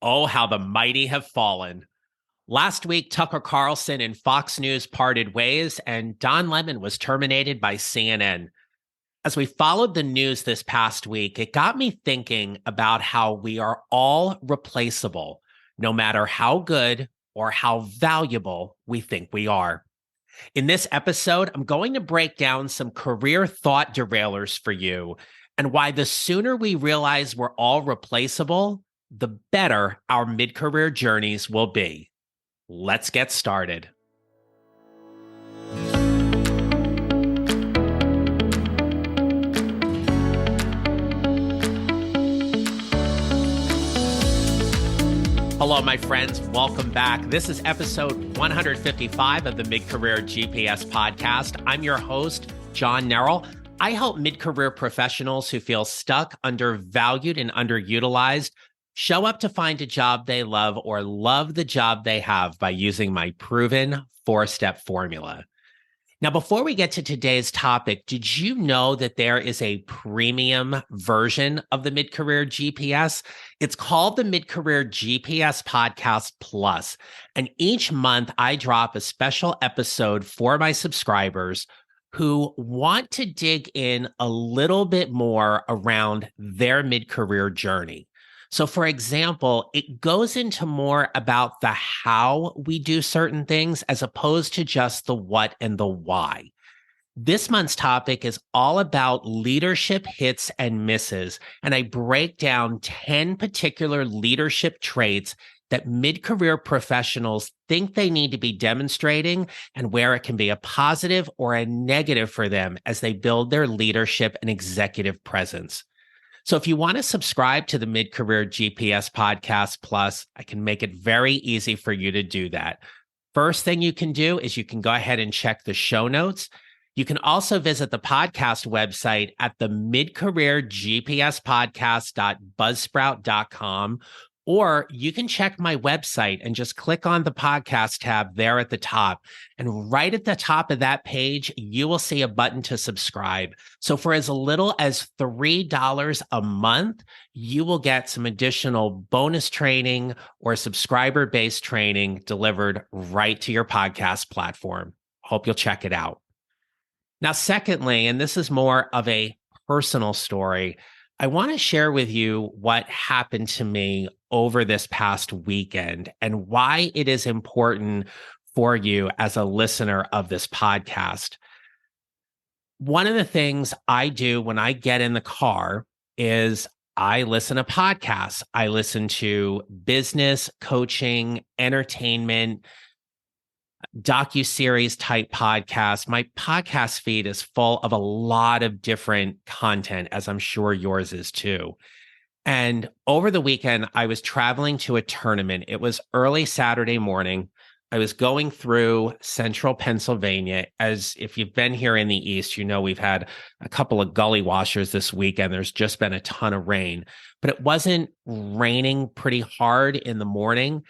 Oh, how the mighty have fallen. Last week, Tucker Carlson and Fox News parted ways, and Don Lemon was terminated by CNN. As we followed the news this past week, it got me thinking about how we are all replaceable, no matter how good or how valuable we think we are. In this episode, I'm going to break down some career thought derailers for you and why the sooner we realize we're all replaceable, the better our mid-career journeys will be. Let's get started. Hello, my friends. Welcome back. This is episode 155 of the Mid-Career GPS podcast. I'm your host, John Nerrell. I help mid-career professionals who feel stuck, undervalued, and underutilized show up to find a job they love or love the job they have by using my proven four-step formula. Now, before we get to today's topic, did you know that there is a premium version of the Mid-Career GPS? It's called the Mid-Career GPS Podcast Plus. And each month I drop a special episode for my subscribers who want to dig in a little bit more around their mid-career journey. So, for example, it goes into more about the how we do certain things as opposed to just the what and the why. This month's topic is all about leadership hits and misses, and I break down 10 particular leadership traits that mid-career professionals think they need to be demonstrating and where it can be a positive or a negative for them as they build their leadership and executive presence. So if you want to subscribe to the Mid-Career GPS Podcast Plus, I can make it very easy for you to do that. First thing you can do is you can go ahead and check the show notes. You can also visit the podcast website at the midcareergpspodcast.buzzsprout.com, or you can check my website and just click on the podcast tab there at the top. And right at the top of that page, you will see a button to subscribe. So for as little as $3 a month, you will get some additional bonus training or subscriber-based training delivered right to your podcast platform. Hope you'll check it out. Now, secondly, and this is more of a personal story, I want to share with you what happened to me over this past weekend and why it is important for you as a listener of this podcast. One of the things I do when I get in the car is I listen to podcasts. I listen to business, coaching, entertainment, docuseries type podcasts. My podcast feed is full of a lot of different content, as I'm sure yours is too. And over the weekend, I was traveling to a tournament. It was early Saturday morning. I was going through central Pennsylvania. As if you've been here in the East, you know we've had a couple of gully washers this weekend. There's just been a ton of rain, but it wasn't raining pretty hard in the morning.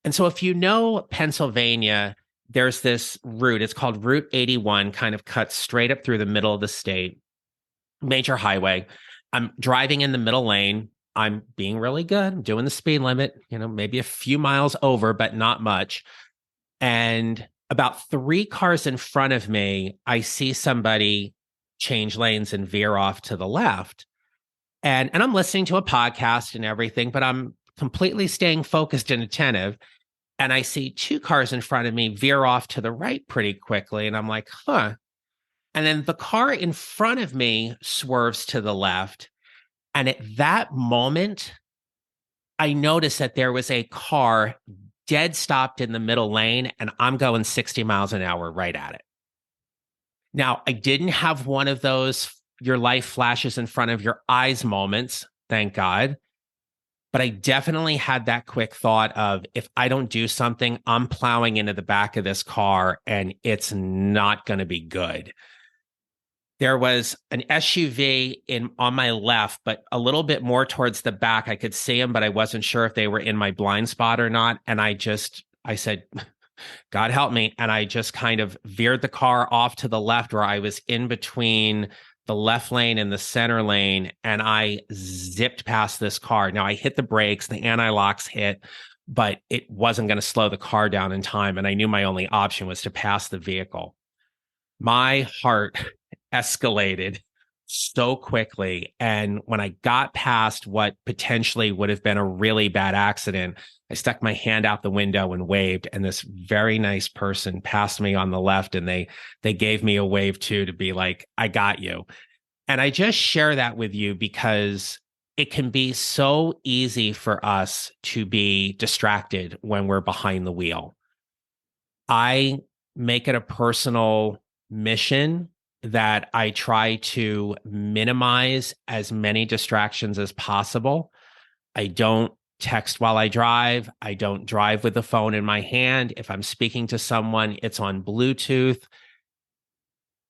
And so if you know Pennsylvania, there's this route, it's called Route 81, kind of cuts straight up through the middle of the state, major highway. I'm driving in the middle lane. I'm being really good. I'm doing the speed limit, maybe a few miles over, but not much. And about 3 cars in front of me, I see somebody change lanes and veer off to the left. And I'm listening to a podcast and everything, but I'm completely staying focused and attentive. And I see 2 cars in front of me veer off to the right pretty quickly. And I'm like, huh. And then the car in front of me swerves to the left. And at that moment, I noticed that there was a car dead stopped in the middle lane, and I'm going 60 miles an hour right at it. Now, I didn't have one of those your life flashes in front of your eyes moments, thank God. But I definitely had that quick thought of, if I don't do something, I'm plowing into the back of this car and it's not going to be good. There was an SUV on my left, but a little bit more towards the back. I could see them, but I wasn't sure if they were in my blind spot or not. And I said, God help me. And I just kind of veered the car off to the left where I was in between the left lane and the center lane, and I zipped past this car. Now I hit the brakes, the anti-locks hit, but it wasn't going to slow the car down in time. And I knew my only option was to pass the vehicle. My heart escalated so quickly. And when I got past what potentially would have been a really bad accident, I stuck my hand out the window and waved. And this very nice person passed me on the left, and they gave me a wave too, to be like, I got you. And I just share that with you because it can be so easy for us to be distracted when we're behind the wheel. I make it a personal mission that I try to minimize as many distractions as possible. I don't text while I drive. I don't drive with the phone in my hand. If I'm speaking to someone, it's on Bluetooth.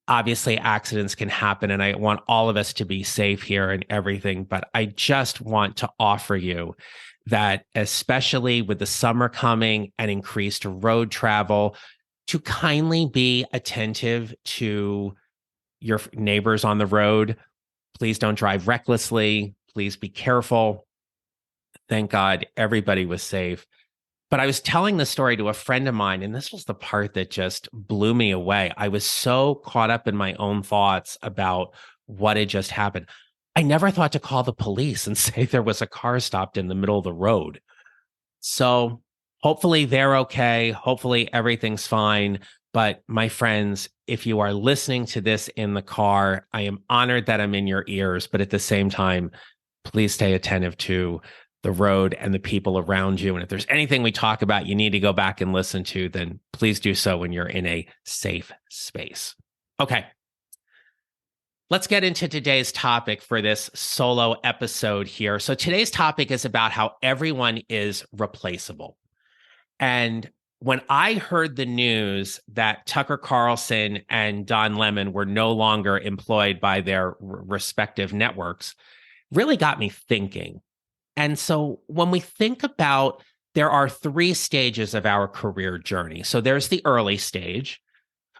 Obviously, accidents can happen, and I want all of us to be safe here and everything. But I just want to offer you that, especially with the summer coming and increased road travel, to kindly be attentive to your neighbors on the road. Please don't drive recklessly. Please be careful. Thank God everybody was safe. But I was telling the story to a friend of mine, and this was the part that just blew me away. I was so caught up in my own thoughts about what had just happened. I never thought to call the police and say there was a car stopped in the middle of the road. So hopefully they're okay. Hopefully everything's fine. But my friends, if you are listening to this in the car, I am honored that I'm in your ears. But at the same time, please stay attentive to the road and the people around you. And if there's anything we talk about you need to go back and listen to, then please do so when you're in a safe space. Okay. Let's get into today's topic for this solo episode here. So today's topic is about how everyone is replaceable. And when I heard the news that Tucker Carlson and Don Lemon were no longer employed by their respective networks, really got me thinking. And so when we think about, there are 3 stages of our career journey. So there's the early stage,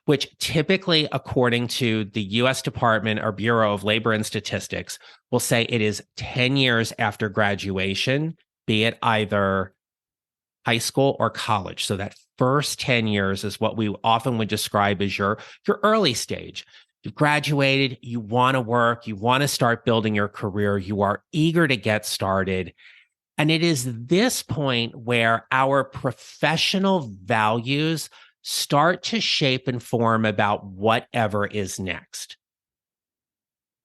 which typically, according to the U.S. Department or Bureau of Labor and Statistics, will say it is 10 years after graduation, be it either high school or college. So that first 10 years is what we often would describe as your early stage. You've graduated, you want to work, you want to start building your career, you are eager to get started. And it is this point where our professional values start to shape and form about whatever is next.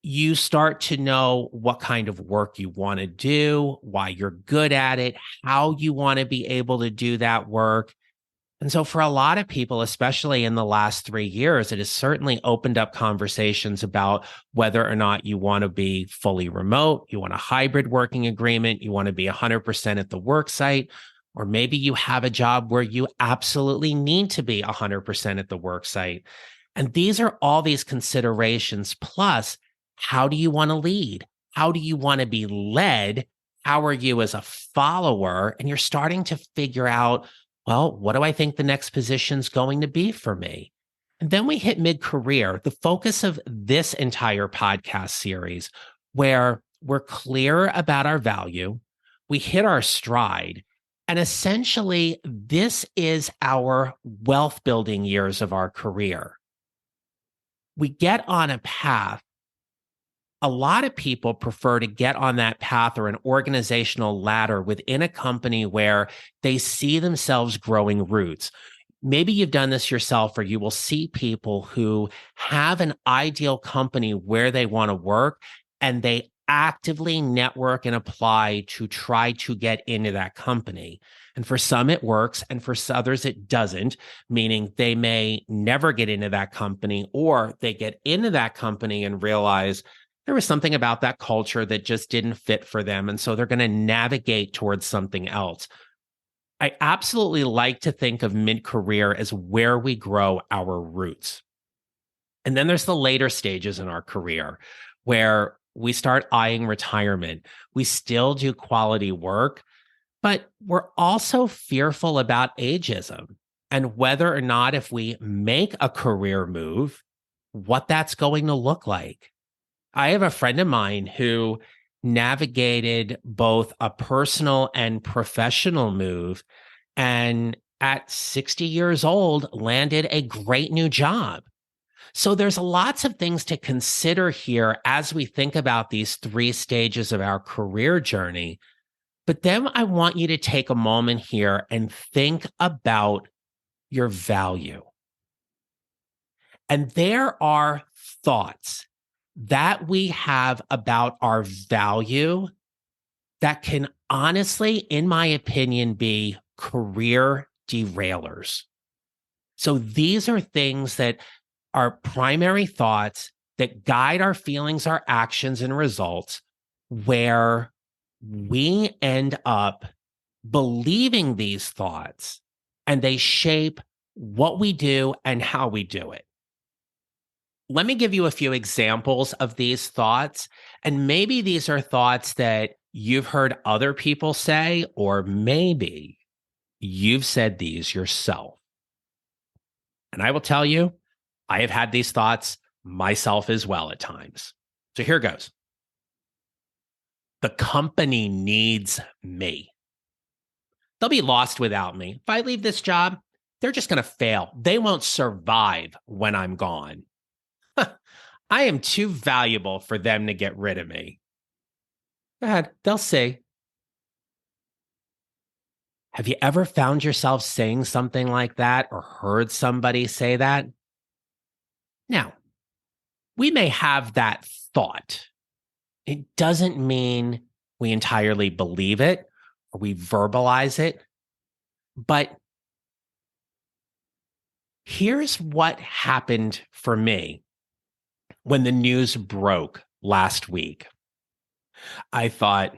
You start to know what kind of work you want to do, why you're good at it, how you want to be able to do that work. And so for a lot of people, especially in the last 3 years, it has certainly opened up conversations about whether or not you want to be fully remote, you want a hybrid working agreement, you want to be 100% at the work site, or maybe you have a job where you absolutely need to be 100% at the work site. And these are all these considerations. Plus, how do you want to lead? How do you want to be led? How are you as a follower? And you're starting to figure out, well, what do I think the next position's going to be for me? And then we hit mid-career, the focus of this entire podcast series, where we're clear about our value, we hit our stride, and essentially this is our wealth building years of our career. We get on a path. A lot of people prefer to get on that path or an organizational ladder within a company where they see themselves growing roots. Maybe you've done this yourself, or you will see people who have an ideal company where they want to work, and they actively network and apply to try to get into that company. And for some, it works, and for others, it doesn't, meaning they may never get into that company, or they get into that company and realize there was something about that culture that just didn't fit for them. And so they're going to navigate towards something else. I absolutely like to think of mid-career as where we grow our roots. And then there's the later stages in our career where we start eyeing retirement. We still do quality work, but we're also fearful about ageism and whether or not, if we make a career move, what that's going to look like. I have a friend of mine who navigated both a personal and professional move, and at 60 years old landed a great new job. So there's lots of things to consider here as we think about these three stages of our career journey. But then I want you to take a moment here and think about your value. And there are thoughts that we have about our value that can honestly, in my opinion, be career derailers. So these are things that are primary thoughts that guide our feelings, our actions, and results, where we end up believing these thoughts and they shape what we do and how we do it. Let me give you a few examples of these thoughts. And maybe these are thoughts that you've heard other people say, or maybe you've said these yourself. And I will tell you, I have had these thoughts myself as well at times. So here goes. The company needs me. They'll be lost without me. If I leave this job, they're just going to fail. They won't survive when I'm gone. I am too valuable for them to get rid of me. Go ahead, they'll see. Have you ever found yourself saying something like that or heard somebody say that? Now, we may have that thought. It doesn't mean we entirely believe it or we verbalize it. But here's what happened for me when the news broke last week. I thought,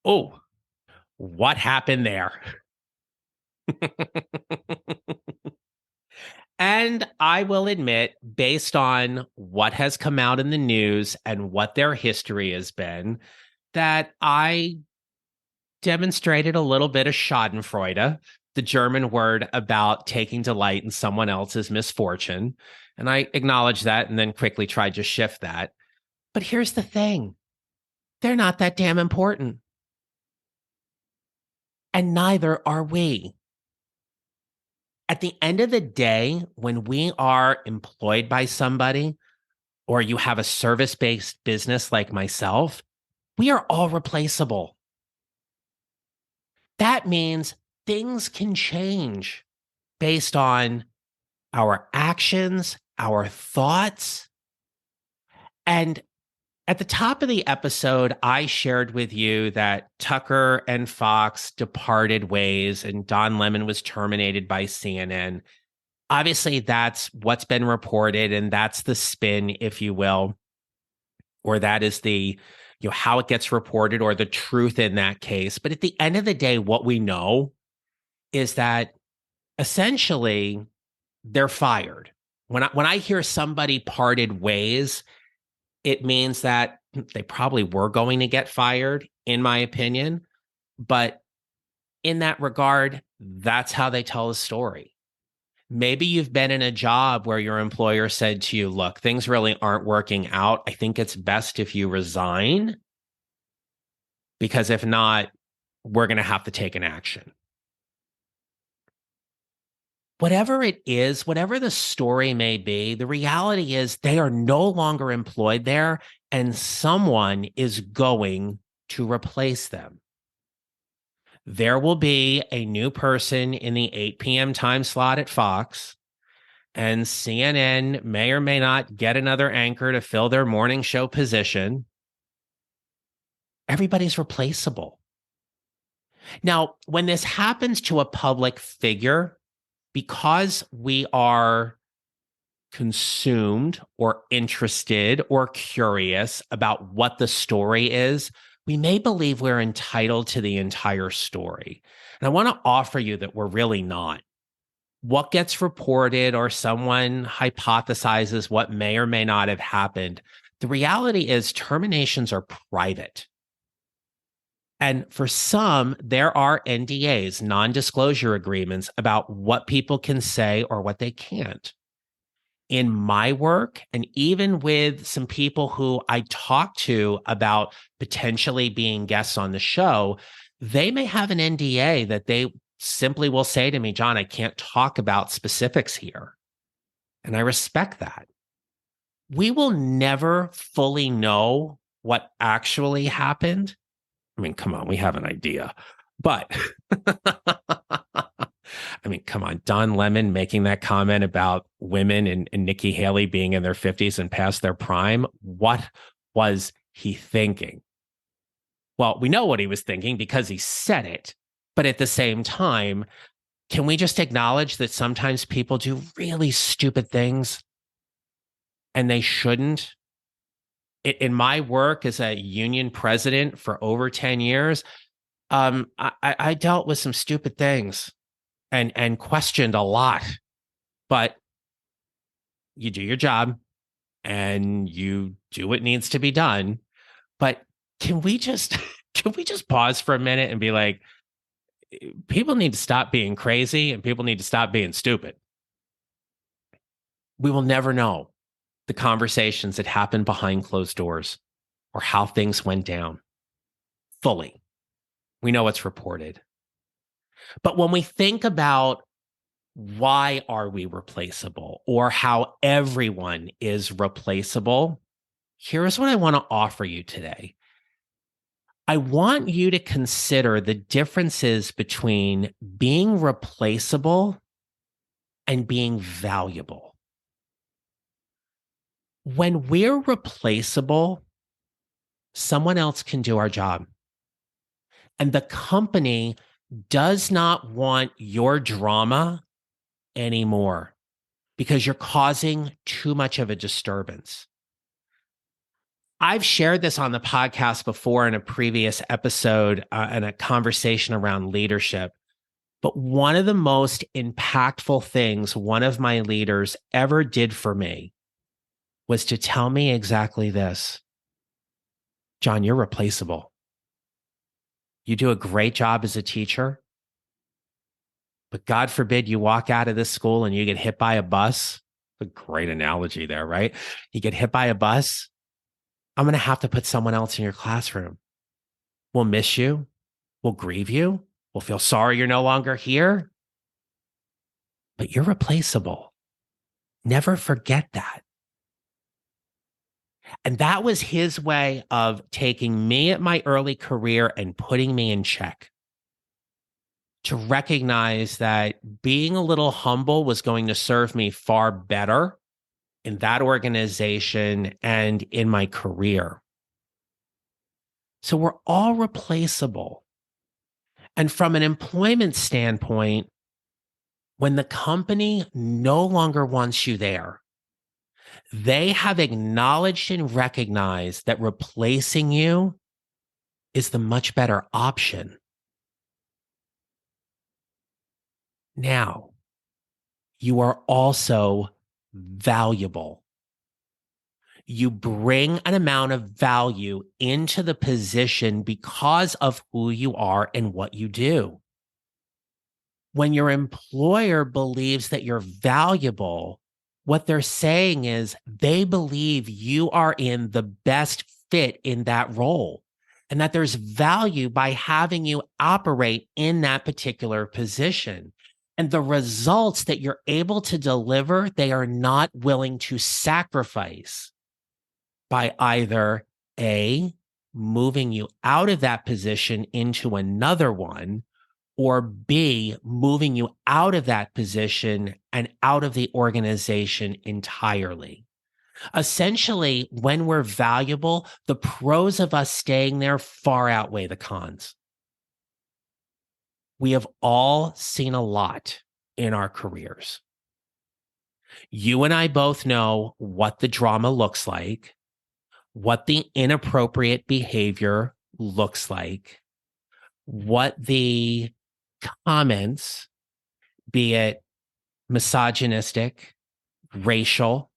oh, what happened there? And I will admit, based on what has come out in the news and what their history has been, that I demonstrated a little bit of Schadenfreude, the German word about taking delight in someone else's misfortune. And I acknowledged that and then quickly tried to shift that. But here's the thing, they're not that damn important. And neither are we. At the end of the day, when we are employed by somebody, or you have a service based business like myself, we are all replaceable. That means things can change based on our actions, our thoughts. And at the top of the episode, I shared with you that Tucker and Fox departed ways and Don Lemon was terminated by CNN. Obviously, that's what's been reported, and that's the spin, if you will, or that is the, how it gets reported or the truth in that case. But at the end of the day, what we know is that essentially they're fired. When I hear somebody parted ways, it means that they probably were going to get fired, in my opinion. But in that regard, that's how they tell the story. Maybe you've been in a job where your employer said to you, look, things really aren't working out. I think it's best if you resign, because if not, we're going to have to take an action. Whatever it is, whatever the story may be, the reality is they are no longer employed there and someone is going to replace them. There will be a new person in the 8 p.m. time slot at Fox, and CNN may or may not get another anchor to fill their morning show position. Everybody's replaceable. Now, when this happens to a public figure, because we are consumed or interested or curious about what the story is, we may believe we're entitled to the entire story. And I want to offer you that we're really not. What gets reported or someone hypothesizes what may or may not have happened, the reality is terminations are private. And for some, there are NDAs, non-disclosure agreements, about what people can say or what they can't. in my work and even with some people who I talk to about potentially being guests on the show, they may have an NDA that they simply will say to me, John, I can't talk about specifics here. And I respect that. We will never fully know what actually happened. I mean, come on, we have an idea. But I mean, come on, Don Lemon making that comment about women and Nikki Haley being in their 50s and past their prime. What was he thinking? Well, we know what he was thinking because he said it. But at the same time, can we just acknowledge that sometimes people do really stupid things and they shouldn't? In my work as a union president for over 10 years, I dealt with some stupid things and questioned a lot, but you do your job and you do what needs to be done. But can we just can we just pause for a minute and be like, people need to stop being crazy and people need to stop being stupid. We will never know the conversations that happened behind closed doors or how things went down fully. We know it's reported. But when we think about why are we replaceable or how everyone is replaceable, here's what I want to offer you today. I want you to consider the differences between being replaceable and being valuable. When we're replaceable, someone else can do our job. And the company does not want your drama anymore because you're causing too much of a disturbance. I've shared this on the podcast before in a previous episode in a conversation around leadership. But one of the most impactful things one of my leaders ever did for me was to tell me exactly this. John, you're replaceable. You do a great job as a teacher, but God forbid you walk out of this school and you get hit by a bus. A great analogy there, right? You get hit by a bus. I'm going to have to put someone else in your classroom. We'll miss you. We'll grieve you. We'll feel sorry you're no longer here. But you're replaceable. Never forget that. And that was his way of taking me at my early career and putting me in check. To recognize that being a little humble was going to serve me far better in that organization and in my career. So we're all replaceable. And from an employment standpoint, when the company no longer wants you there, they have acknowledged and recognized that replacing you is the much better option. Now, you are also valuable. You bring an amount of value into the position because of who you are and what you do. When your employer believes that you're valuable, what they're saying is they believe you are in the best fit in that role and that there's value by having you operate in that particular position. And the results that you're able to deliver, they are not willing to sacrifice by either A, moving you out of that position into another one, or B, moving you out of that position and out of the organization entirely. Essentially, when we're valuable, the pros of us staying there far outweigh the cons. We have all seen a lot in our careers. You and I both know what the drama looks like, what the inappropriate behavior looks like, what the comments, be it misogynistic, racial,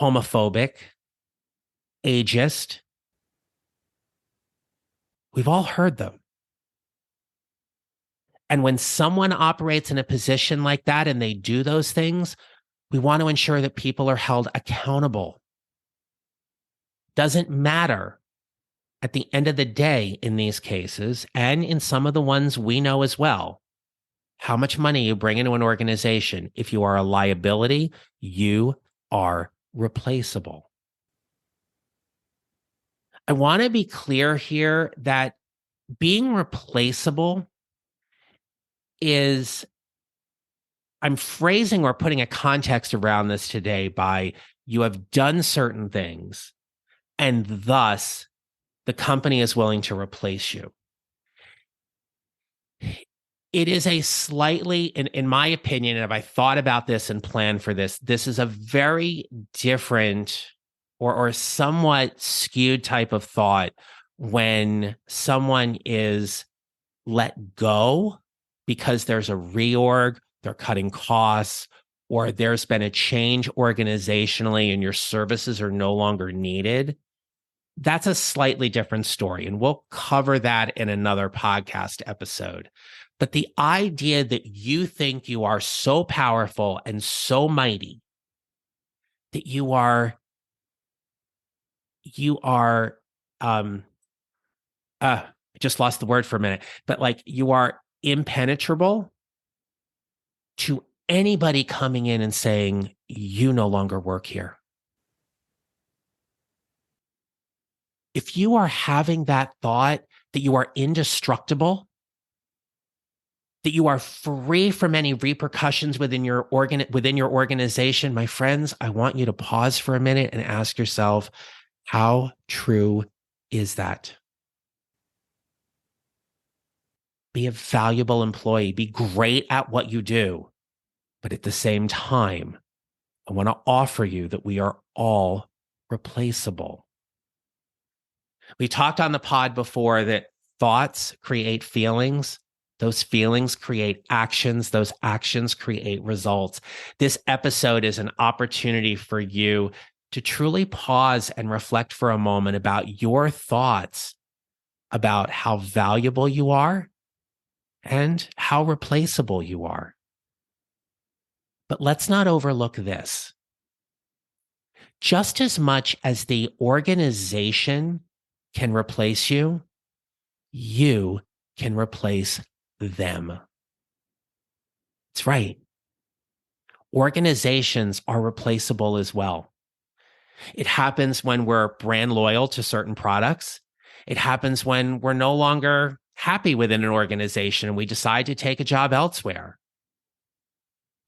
homophobic, ageist, we've all heard them. And when someone operates in a position like that and they do those things, We want to ensure that people are held accountable. Doesn't matter at the end of the day in these cases, and in some of the ones we know as well, how much money you bring into an organization. If you are a liability, you are replaceable. I want to be clear here that being replaceable is, I'm phrasing or putting a context around this today by you have done certain things and thus the company is willing to replace you. It is a slightly, in my opinion, and if I thought about this and planned for this, this is a very different or somewhat skewed type of thought when someone is let go because there's a reorg, they're cutting costs, or there's been a change organizationally and your services are no longer needed. That's a slightly different story. And we'll cover that in another podcast episode. But the idea that you think you are so powerful and so mighty that I just lost the word for a minute, but like you are impenetrable to anybody coming in and saying, you no longer work here. If you are having that thought that you are indestructible, that you are free from any repercussions within your organization, my friends, I want you to pause for a minute and ask yourself, how true is that? Be a valuable employee, be great at what you do. But at the same time, I want to offer you that we are all replaceable. We talked on the pod before that thoughts create feelings. Those feelings create actions. Those actions create results. This episode is an opportunity for you to truly pause and reflect for a moment about your thoughts about how valuable you are and how replaceable you are. But let's not overlook this. Just as much as the organization can replace you, you can replace them. That's right. Organizations are replaceable as well. It happens when we're brand loyal to certain products. It happens when we're no longer happy within an organization and we decide to take a job elsewhere.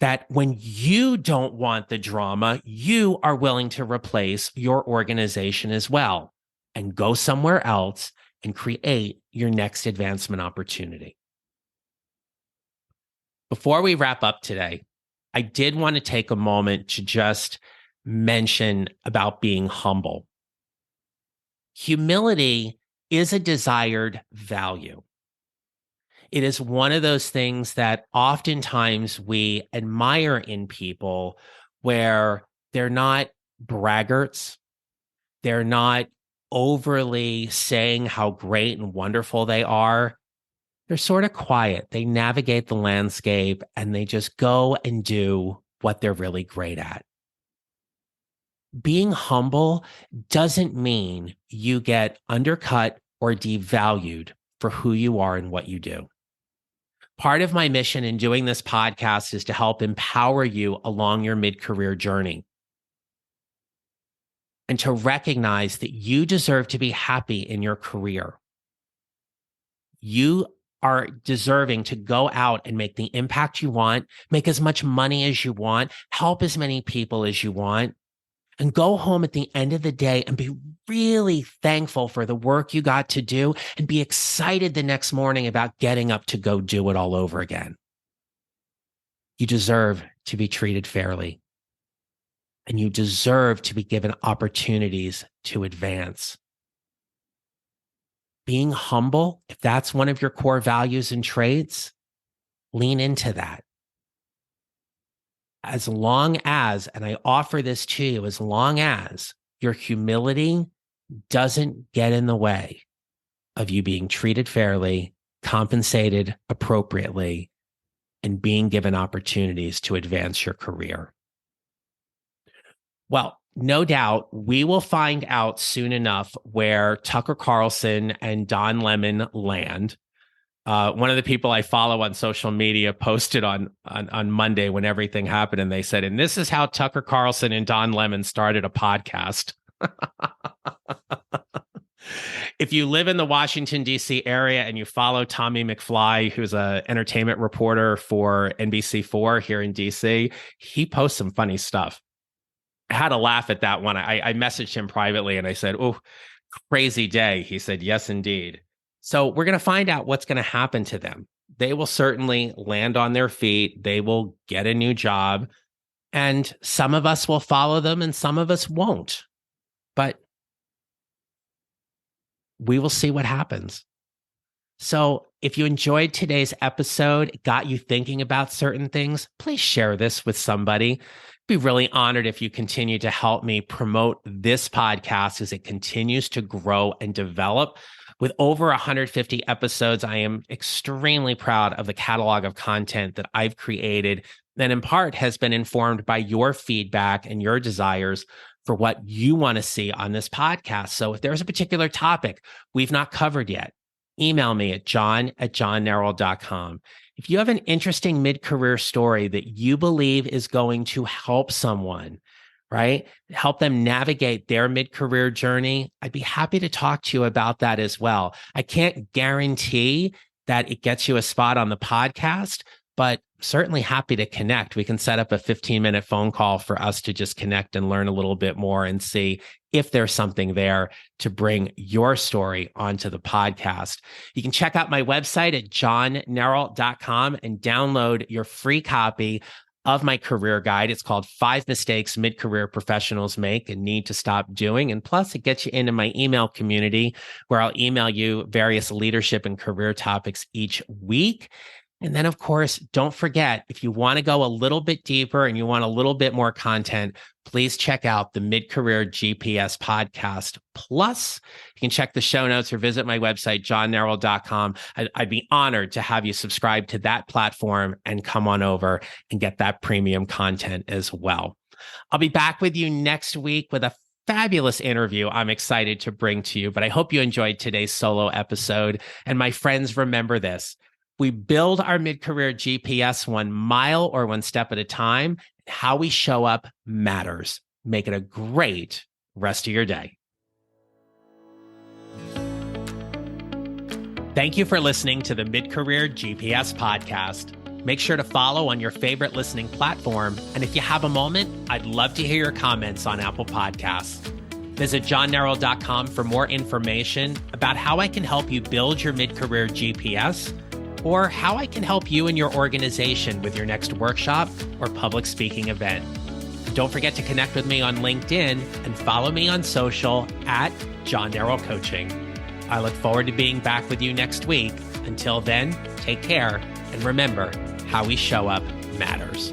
That when you don't want the drama, you are willing to replace your organization as well and go somewhere else and create your next advancement opportunity. Before we wrap up today, I did want to take a moment to just mention about being humble. Humility is a desired value. It is one of those things that oftentimes we admire in people where they're not braggarts. They're not overly saying how great and wonderful they are. They're sort of quiet. They navigate the landscape and they just go and do what they're really great at. Being humble doesn't mean you get undercut or devalued for who you are and what you do. Part of my mission in doing this podcast is to help empower you along your mid-career journey and to recognize that you deserve to be happy in your career. You are deserving to go out and make the impact you want, make as much money as you want, help as many people as you want, and go home at the end of the day and be really thankful for the work you got to do and be excited the next morning about getting up to go do it all over again. You deserve to be treated fairly, and you deserve to be given opportunities to advance. Being humble, if that's one of your core values and traits, lean into that. As long as, and I offer this to you, as long as your humility doesn't get in the way of you being treated fairly, compensated appropriately, and being given opportunities to advance your career. Well, no doubt we will find out soon enough where Tucker Carlson and Don Lemon land. One of the people I follow on social media posted on Monday when everything happened, and they said, and this is how Tucker Carlson and Don Lemon started a podcast. If you live in the Washington, D.C. area and you follow Tommy McFly, who's an entertainment reporter for NBC4 here in D.C., he posts some funny stuff. I had a laugh at that one. I messaged him privately and I said, oh, crazy day. He said, yes, indeed. So we're going to find out what's going to happen to them. They will certainly land on their feet. They will get a new job. And some of us will follow them and some of us won't. But we will see what happens. So if you enjoyed today's episode, got you thinking about certain things, please share this with somebody. Be really honored if you continue to help me promote this podcast as it continues to grow and develop. With over 150 episodes, I am extremely proud of the catalog of content that I've created that in part has been informed by your feedback and your desires for what you want to see on this podcast. So if there's a particular topic we've not covered yet, email me at john@johnneral.com. If you have an interesting mid-career story that you believe is going to help someone, right, help them navigate their mid-career journey, I'd be happy to talk to you about that as well. I can't guarantee that it gets you a spot on the podcast, but certainly happy to connect. We can set up a 15-minute phone call for us to just connect and learn a little bit more and see if there's something there to bring your story onto the podcast. You can check out my website at johnneral.com and download your free copy of my career guide. It's called 5 Mistakes Mid-Career Professionals Make and Need to Stop Doing. And plus, it gets you into my email community where I'll email you various leadership and career topics each week. And then, of course, don't forget, if you want to go a little bit deeper and you want a little bit more content, please check out the Mid-Career GPS podcast. Plus, you can check the show notes or visit my website, johnneral.com. I'd be honored to have you subscribe to that platform and come on over and get that premium content as well. I'll be back with you next week with a fabulous interview I'm excited to bring to you, but I hope you enjoyed today's solo episode. And my friends, remember this. We build our mid-career GPS 1 mile or 1 step at a time. How we show up matters. Make it a great rest of your day. Thank you for listening to the Mid-Career GPS podcast. Make sure to follow on your favorite listening platform. And if you have a moment, I'd love to hear your comments on Apple Podcasts. Visit johnneral.com for more information about how I can help you build your mid-career GPS, or how I can help you and your organization with your next workshop or public speaking event. Don't forget to connect with me on LinkedIn and follow me on social at John Neral Coaching. I look forward to being back with you next week. Until then, take care and remember, how we show up matters.